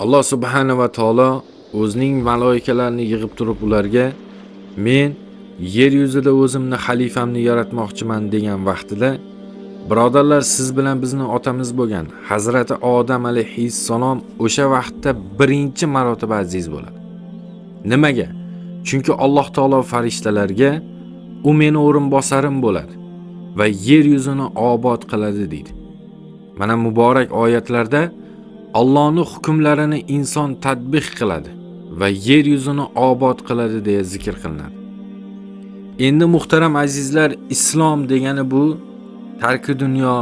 Alloh subhanahu va taolo o'zining maloikalarini yig'ib turib ularga men yer yuzida o'zimni xalifamni yaratmoqchiman degan vaqtida, birodarlar, siz bilan bizni otamiz bo'lgan Hazrati Odam alayhissalom o'sha vaqtda birinchi marotaba aziz bo'ladi. Nimaga? Chunki Alloh taolo farishtalarga u meni o'rinbosarim bo'ladi va yer yuzini obod qiladi deydi. Mana muborak oyatlarda Allohning hukmlarini inson tatbiq qiladi va yer yuzini obod qiladi deya zikr qilinadi. Endi muhtaram azizlar, islom degani bu tarki dunyo,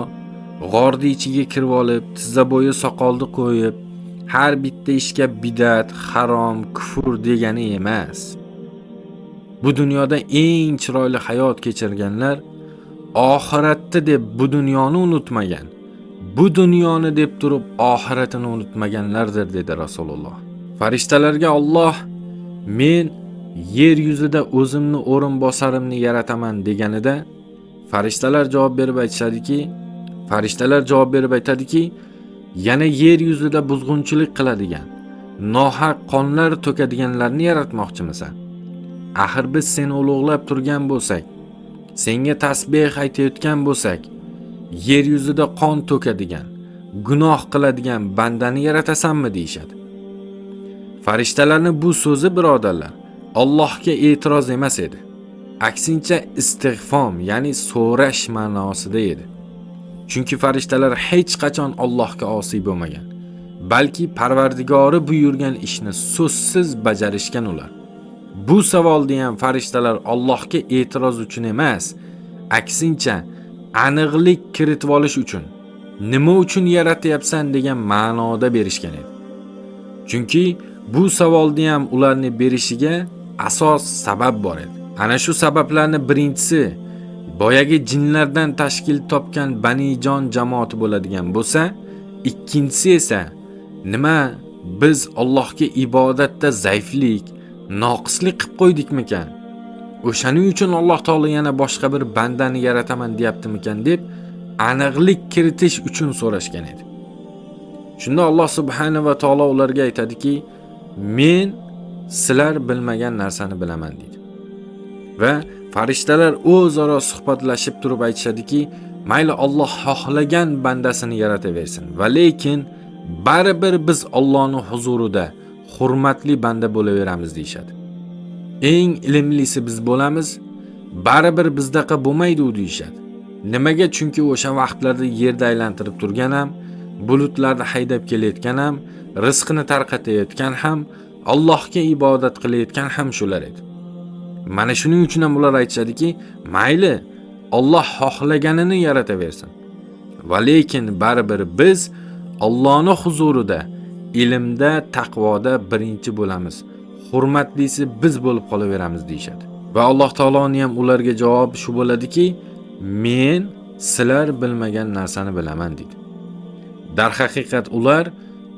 g'orni ichiga kirib olib, tizza bo'yi soqolni qo'yib, har bitta ishga bidat, harom, kufr degani emas. Bu dunyoda eng chiroyli hayot kechirganlar oxiratda deb bu dunyoni unutmagan, bu dunyoni deb turib oxiratini unutmaganlardir dedi Rasululloh. Farishtalarga Alloh men yer yuzida o'zimni o'rinbosarimni yarataman deganida farishtalar javob berib aytadiki, yana yer yuzida buzg'unchilik qiladigan, nohaq qonlar to'kadiganlarni yaratmoqchimisan? Axir biz seni ulug'lab turgan bo'lsak, senga tasbih aytayotgan bo'lsak, yer yuzida qon to'kadigan, gunoh qiladigan bandani yaratasanmi deyshadi. Farishtalarning bu so'zi, birodarlar, Allohga e'tiroz emas edi. Aksincha istig'fom, ya'ni so'rash ma'nosida edi. Chunki farishtalar hech qachon Allohga osiy bo'lmagan, balki Parvardigori buyurgan ishni so'zsiz bajarishgan ular. Bu savolni ham farishtalar Allohga e'tiroz uchun emas, aksincha aniqlik kiritib olish uchun, nima uchun yaratyapsan degan ma'noda berishgan edi. Chunki bu savolni ham ularni berishiga asos sabab bor edi. Ana shu sabablarning birinchisi boyagi jinlardan tashkil topgan Banijon jamoati bo'ladigan bo'lsa, ikkinchisi esa nima biz Allohga ibodatda zaiflik, noqislik qilib qo'ydikmikan? O'shaning uchun Alloh taolo yana boshqa bir bandani yarataman deyaptimikan deb aniqlik kiritish uchun so'rashgan edi. Shunda Alloh subhanahu va taolo ularga aytadiki, men sizlar bilmagan narsani bilaman deydi. Va farishtalar o'zaro suhbatlashib turib aytishadiki, mayli Alloh xohlagan bandasini yarataversin, va lekin baribir biz Allohning huzurida hurmatli banda bo'laveramiz deyshadi. Eng ilmlisi biz bo'lamiz, baribir bizdaqa bo'lmaydi u deyshadi. Nimaga? Chunki o'sha vaqtlarda yerda aylantirib turgan ham, bulutlarni haydab kelayotgan ham, rizqini tarqatayotgan ham, Allohga ibodat qilayotgan ham shular edi. Mana shuning uchun ham ular aytishadiki, mayli Alloh xohlaganini yarataversin. Va lekin baribir biz Allohning huzurida ilmda, taqvoda birinchi bo'lamiz. Hurmatlisi biz bo'lib qolaveramiz deyshadi. Va Alloh taoloning ham ularga javob shu bo'ladiki, men sizlar bilmagan narsani bilaman deydi. Darhaqiqat ular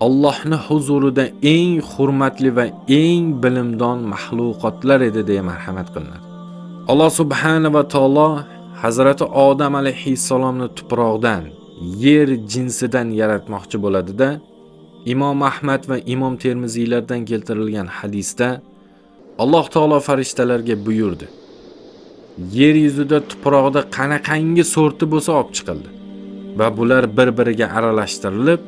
Allohning huzurida eng hurmatli va eng bilimdon mahluqotlar edi deya marhamat qilinadi. Alloh subhanahu va taolo Hazrati Odam alayhissalomni tuproqdan, yer jinsidan yaratmoqchi bo'ladi-da, Imom Ahmad va Imom Termiziylardan keltirilgan hadisda Alloh taolo farishtalarga buyurdi. Yer yuzida tuproqda qanaqangi sorti bo'lsa olib chiqildi va bular bir-biriga aralashtirilib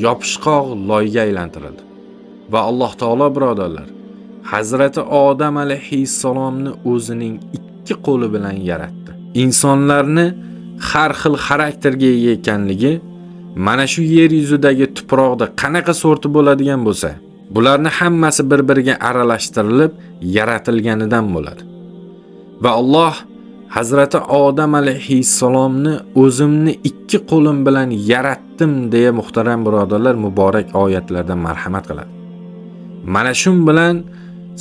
yopishqoq loyga aylantirildi. Va Alloh taolo, birodarlar, Hazrati Odam alayhissalomni o'zining ikki qo'li bilan yaratdi. İnsonlarni har xil xarakterga ega ekanligi mana shu yer yuzidagi tuproqda qanaqa sorti bo'ladigan bo'lsa, bularni hammasi bir-biriga aralashtirilib yaratilganidan bo'ladi. Va Alloh Hazrati Odam alayhissalomni o'zimni ikki qo'lim bilan yaratdim deya muhtaram birodarlar muborak oyatlarda marhamat qiladi. Mana shun bilan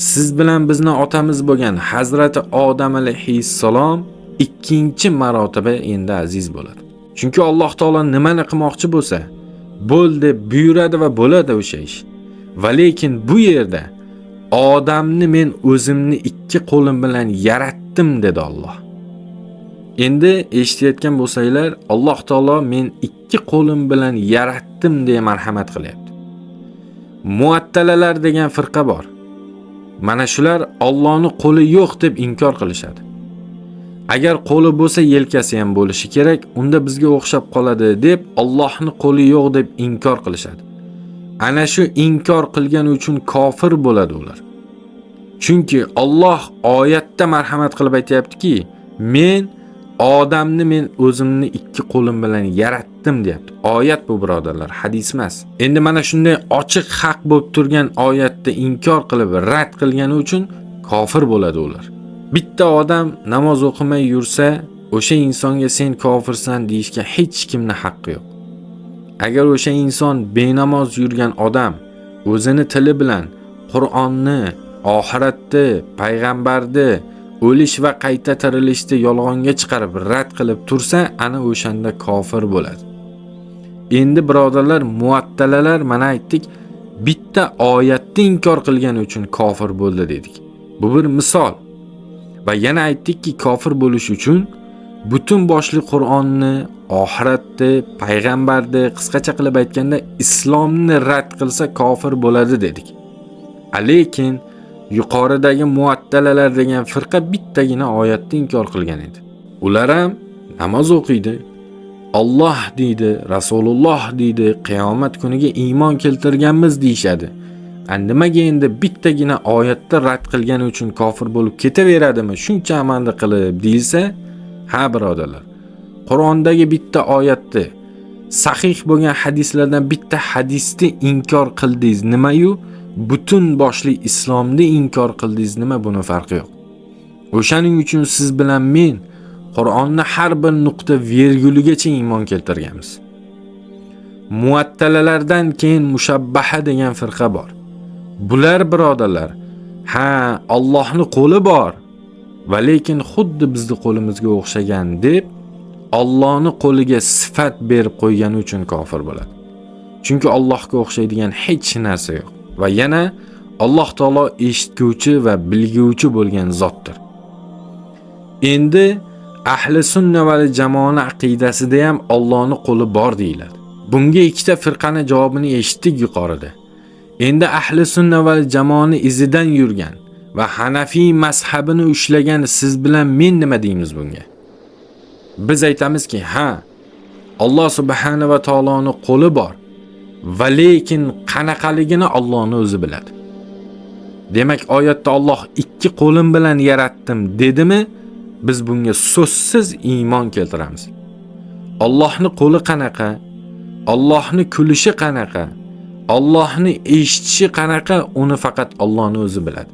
siz bilan bizni otamiz bo'lgan Hazrati Odam alayhissalom ikkinchi marotaba endi aziz bo'ladi. Chunki Alloh taolo nimani qilmoqchi bo'lsa, bo'l deb buyuradi va bo'ladi o'sha ish. Va lekin bu yerda odamni men o'zimni ikki qo'lim bilan yaratdim dedi Alloh. Endi eshitayotgan bo'lsanglar, Alloh taolo men ikki qo'lim bilan yaratdim deya marhamat qilyapti. Muattalalar degan firqa bor. Mana shular Allohning qo'li yo'q deb inkor qilishadi. Agar qo'li bo'lsa yelkasi ham bo'lishi kerak, unda bizga o'xshab qoladi deb Allohning qo'li yo'q deb inkor qilishadi. Ana shu inkor qilgani uchun kofir bo'ladi ular. Chunki Alloh oyatda marhamat qilib aytayaptiki, men o'zimni ikki qo'lim bilan yaratdim deyapti. Oyat bu birodarlar, hadis emas. Endi mana shunday ochiq haq bo'lib turgan oyatda inkor qilib rad qilgani uchun kofir bo'ladi ular. Bitta odam namoz o'qimay yursa, o'sha insonga sen kofirsan deyishga hech kimning haqqi yo'q. Agar o'sha inson benamoz yurgan odam o'zini tili bilan Qur'onni, oxiratni, payg'ambarni, o'lish va qayta tirilishni yolg'onga chiqarib rad qilib tursa, ana o'shanda kofir bo'ladi. Endi birodarlar, muattalalar mana aytdik, bitta oyatni inkor qilgani uchun kofir bo'ldi dedik. Bu bir misol. Va yana aytdikki, kofir bo'lish uchun butun boshli Qur'onni, oxiratni, payg'ambarni, qisqacha qilib aytganda islomni rad qilsa kofir bo'ladi dedik. Lekin yuqoridagi muattalalar degan firqa bittagina oyatni inkor qilgan edi. Ular ham namoz o'qiydi, Alloh deydi, Rasululloh deydi, qiyomat kuniga iymon keltirganmiz deyshadi. Nimaga endi bittagina oyatda rad qilgani uchun kofir bo'lib ketaveradimi? Shuncha amalni qilib deyilsa, ha birodarlar. Qur'ondagi bitta oyatni, sahih bo'lgan hadislardan bitta hadisni inkor qildingiz, nima-yu? Butun boshli islomni inkor qildingiz, nima buni farqi yo'q. O'shaning uchun siz bilan men Qur'onni har bir nuqta virguligacha iymon keltirganmiz. Muattalalardan keyin mushabbaha degan firqa bor. Bular birodarlar, ha, Allohning qo'li bor, va lekin xuddi bizning qo'limizga o'xshagan deb Allohning qo'liga sifat berib qo'ygani uchun kofir bo'ladi. Chunki Allohga o'xshaydigan hech narsa yo'q. Va yana Alloh taolo eshituvchi va bilguvchi bo'lgan zotdir. Endi ahli sunna va jamoat aqidasida ham Allohning qo'li bor deyiladi. Bunga ikkita firqaning javobini eshitdik yuqorida. Endi ahli sunna va jamoani izidan yurgan va Hanafiy mazhabini ushlagan siz bilan men nima deymiz bunga? Biz aytamizki, ha, Alloh subhanahu va taoloning qo'li bor, va lekin qanaqaligini Allohning o'zi biladi. Demak, oyatda Alloh ikki qo'lim bilan yaratdim dedimi? Biz bunga so'zsiz iymon keltiramiz. Allohning qo'li qanaqa? Allohning kulishi qanaqa? Allohni eshitishi qanaqa, uni faqat Allohning o'zi biladi.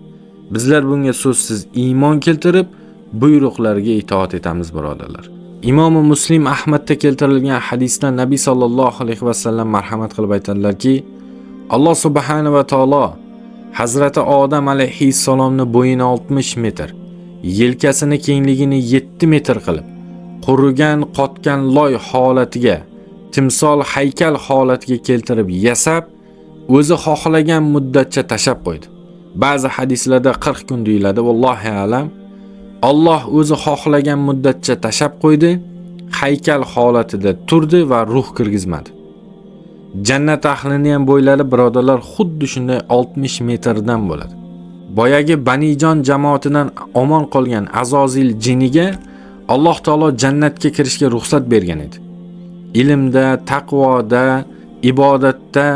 Bizlar bunga so'zsiz iymon keltirib, buyruqlarga itoat etamiz birodarlar. Imom Muslim Ahmadda keltirilgan hadisda Nabiy sallallohu alayhi va sallam marhamat qilib aytadilarki, Alloh subhanahu va taolo Hazrati Odam alayhissalomni bo'yini 60 metr, yelkasini kengligini 7 metr qilib, qurigan, qotgan loy holatiga, timsol haykal holatiga keltirib yasab, o'zi xohlagan muddatcha tashab qo'ydi. Ba'zi hadislarda 40 kun deyiladi, vallohu alam. Alloh o'zi xohlagan muddatcha tashab qo'ydi, haykal holatida turdi va ruh kirgizmadi. Jannat ahlini ham bo'ylari birodarlar xuddi shunday 60 metrdan bo'ladi. Boyagi Banijon jamoatidan omon qolgan Azozil jiniga Alloh taolo jannatga kirishga ruxsat bergan edi. Ilmda, taqvoda, ibodatda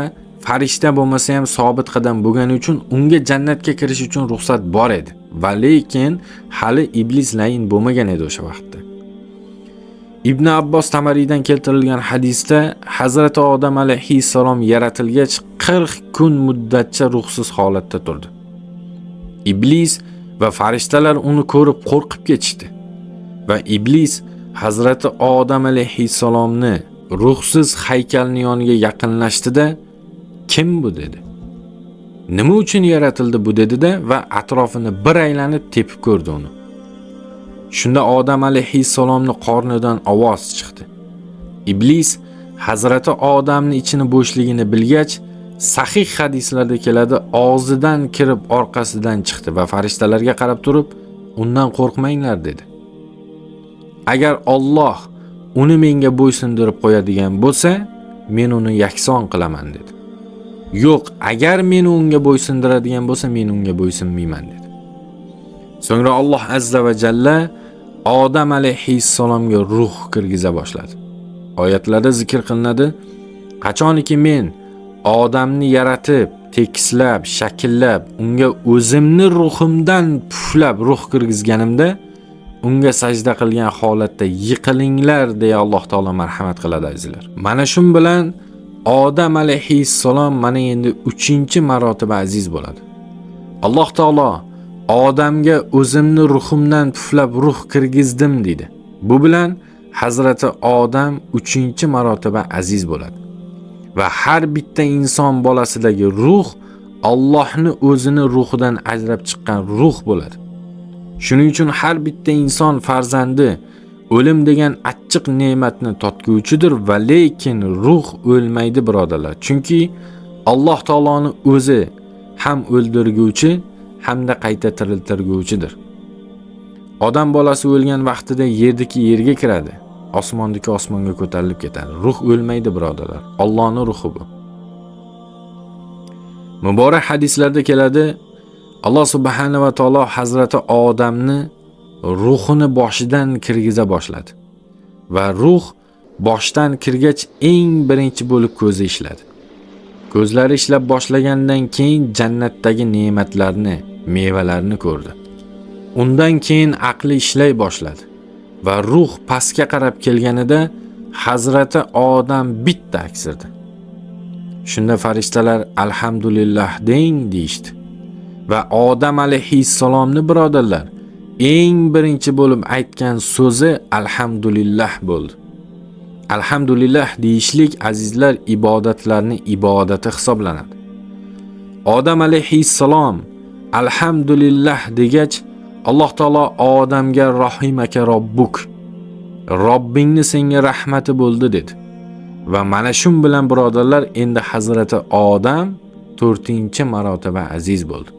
farishta bo'lmasa ham sobit qadam bo'lgani uchun unga jannatga kirish uchun ruxsat bor edi. Va lekin hali iblis layin bo'lmagan edi o'sha vaqtda. Ibn Abbos Tamariydan keltirilgan hadisda Hazrati Odam alayhissalom yaratilgach 40 kun muddatcha ruhsiz holatda turdi. Iblis va farishtalar uni ko'rib qo'rqib ketishdi. Va iblis Hazrati Odam alayhissalomni ruhsiz haykalning yoniga yaqinlashdida, "Kim bu?" dedi. "Nima uchun yaratildi bu?" dedi-da va atrofini bir aylanib tepib ko'rdi uni. Shunda Odam alayhissalomning qornidan ovoz chiqdi. Iblis Hazrati Odamning ichini bo'shligini bilgach, sahih hadislarda keladi, og'zidan kirib orqasidan chiqdi va farishtalarga qarab turib, "Undan qo'rqmanglar" dedi. "Agar Alloh uni menga bo'ysundirib qo'yadigan bo'lsa, men uni yakson qilaman" dedi. Yo'q, agar meni unga bo'ysundiradigan bo'lsa, men unga bo'ysunmayman dedi. So'ngra Alloh azza va jalla Odam alayhissalomga ruh kirgiza boshladi. Oyatlarda zikr qilinadi, qachoniki men odamni yaratib, tekislab, shakllab, unga o'zimni ruhimdan puflab ruh kirgizganimda, unga sajda qilgan holatda yiqilinglar deya Alloh taolo marhamat qiladi azizlar. Mana shun bilan Odam alayhissalom mana endi 3-marotaba aziz bo'ladi. Alloh taolo Odamga o'zimni ruhimdan puflab ruh kirgizdim dedi. Bu bilan Hazrati Odam 3-marotaba aziz bo'ladi. Va har bitta inson bolasidagi ruh Allohni o'zini ruhidan ajrab chiqqan ruh bo'ladi. Shuning uchun har bitta inson farzandi o'lim degan achchiq ne'matni totguvchidir va lekin ruh o'lmaydi birodarlar. Chunki Alloh taoloning o'zi ham o'ldirguvchi hamda qayta tiriltirguvchidir. Odam bolasi o'lgan vaqtida yerdagi yerga kiradi, osmondagi osmonga ko'tarilib ketadi. Ruh o'lmaydi birodarlar. Allohning ruhi bu. Muborak hadislarda keladi, Alloh subhanahu va taolo Hazrati Odamni ruhini boshidan kirgiza boshladi. Va ruh boshdan kirgach eng birinchi bo'lib ko'zi ishladi. Ko'zlari ishlab boshlagandan keyin jannatdagi ne'matlarni, mevalarni ko'rdi. Undan keyin aqli ishlay boshladi va ruh pastga qarab kelganida Hazrati Odam bitta aksirdi. Shunda farishtalar alhamdulillah deng deyishdi. Va Odam alayhissalomni birodarlar eng birinchi bo'lib aytgan so'zi alhamdulillah bo'ldi. Alhamdulillah deyishlik azizlar ibodatlarning ibodati hisoblanadi. Odam alayhissalom alhamdulillah degach Alloh taolo Odamga rahimaka robbuk, Robbingni senga rahmati bo'ldi dedi. Va mana shun bilan birodarlar endi Hazrati Odam 4-marotaba aziz bo'ldi.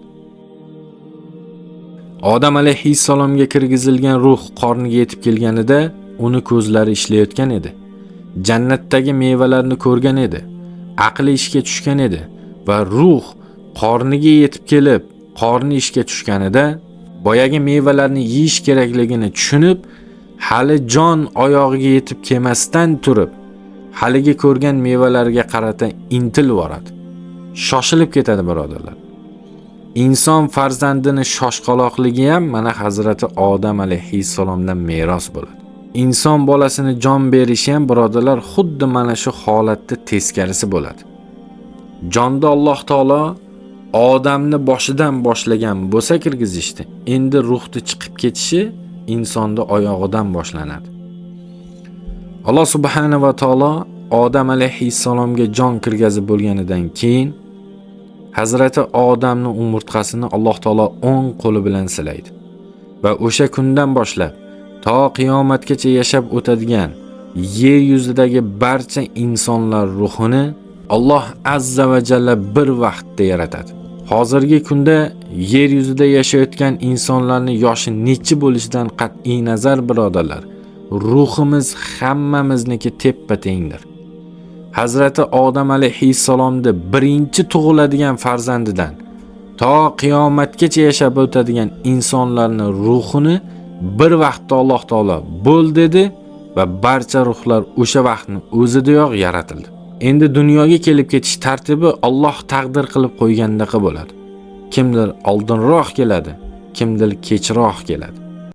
Odam alayhissalomga kirgizilgan ruh qorniga yetib kelganida uni ko'zlari ishlayotgan edi. Jannatdagi mevalarni ko'rgan edi. Aqli ishga tushgan edi va ruh qorniga yetib kelib, qorni ishga tushganida boyagi mevalarni yeyish kerakligini tushunib, hali jon oyog'iga yetib kelmasdan turib, haligi ko'rgan mevalarga qarata intilib boradi. Shoshilib ketadi birodarlar. Inson farzandini shoshqaloqligi ham mana Hazrati Odam alayhissalomdan meros bo'ladi. Inson bolasini jon berishi ham birodarlar xuddi mana shu holatda teskarisi bo'ladi. Jonda Alloh taolo Odamni boshidan boshlagan bo'lsa kirgizishdi. Endi ruhni chiqib ketishi insonda oyog'idan boshlanadi. Alloh subhanahu va taolo Odam alayhissalomga jon kirgazib bo'lganidan keyin Hazrati Odamning umurtqasini Alloh taolo o'ng qo'li bilan silaydi. Va o'sha kundan boshlab to qiyomatgacha yashab o'tadigan yer yuzidagi barcha insonlar ruhini Alloh azza va jalla bir vaqtda yaratadi. Hozirgi kunda yer yuzida yashayotgan insonlarning yoshi necha bo'lishidan qat'iy nazar birodarlar, ruhimiz hammamizniki teppa-tengdir. Hazrati Odam alayhissalomni birinchi tug'iladigan farzandidan to qiyomatgacha yashab o'tadigan insonlarning ruhini bir vaqtda Alloh taolo bo'l dedi va barcha ruhlar o'sha vaqtning o'zidayoq yaratildi. Endi dunyoga kelib ketish tartibi Alloh taqdir qilib qo'ygandaqa bo'ladi. Kimdir oldinroq keladi, kimdir kechroq keladi.